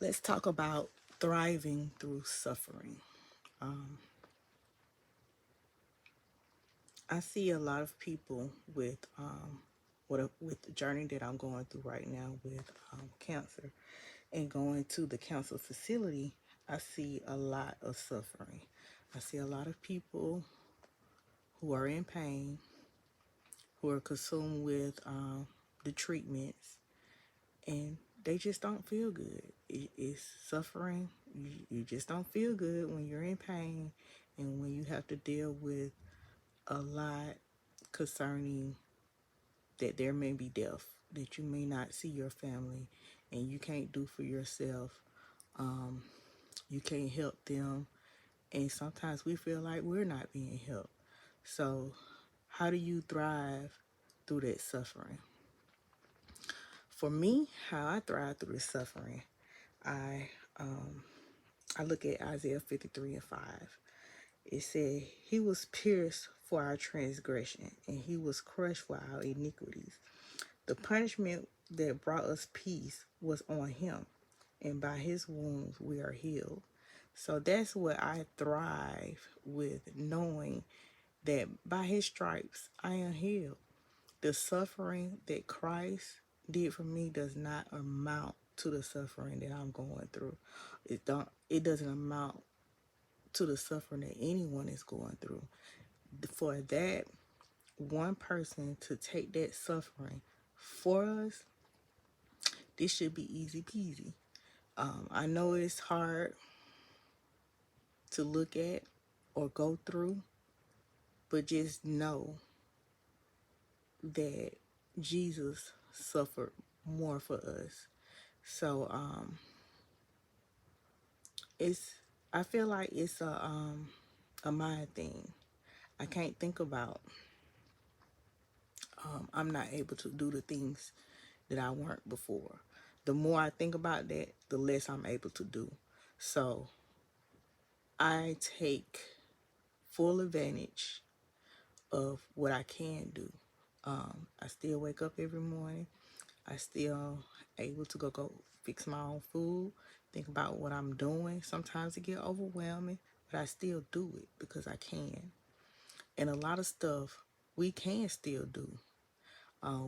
Let's talk about thriving through suffering. Um, I see a lot of people with the journey that I'm going through right now with cancer and going to the cancer facility. I see a lot of suffering. I see a lot of people who are in pain, who are consumed with the treatments, and they just don't feel good. It's suffering. You just don't feel good when you're in pain and when you have to deal with a lot concerning that there may be death, that you may not see your family and you can't do for yourself. Um, you can't help them. And sometimes we feel like we're not being helped. So, how do you thrive through that suffering? For me, how I thrive through the suffering, I um, I look at Isaiah 53 and 5. It said, He was pierced for our transgression, and He was crushed for our iniquities. The punishment that brought us peace was on Him, and by His wounds we are healed. So that's what I thrive with, knowing that by His stripes I am healed. The suffering that Christ did for me does not amount to the suffering that I'm going through. It doesn't amount to the suffering that anyone is going through. For that one person to take that suffering for us, this should be easy peasy. I know it's hard to look at or go through, but just know that Jesus suffered more for us. So it's I feel like it's a mind thing. I can't think about I'm not able to do the things that I weren't before. The more I think about that, the less I'm able to do. So I take full advantage of what I can do. I still wake up every morning. I still able to go fix my own food, think about what I'm doing. Sometimes it get overwhelming, but I still do it because I can. And a lot of stuff we can still do.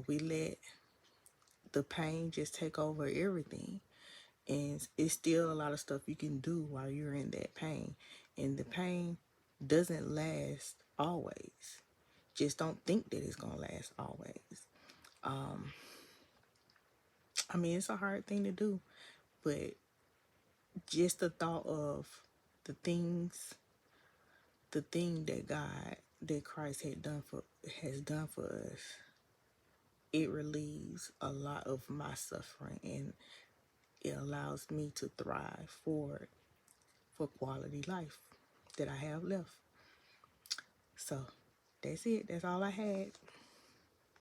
We let the pain just take over everything. And it's still a lot of stuff you can do while you're in that pain. And the pain doesn't last always. Just don't think that it's going to last always. Um, I mean, it's a hard thing to do, but just the thought of the things, the thing that that Christ has done for us, it relieves a lot of my suffering and it allows me to thrive for quality life that I have left. So that's it. That's all I had.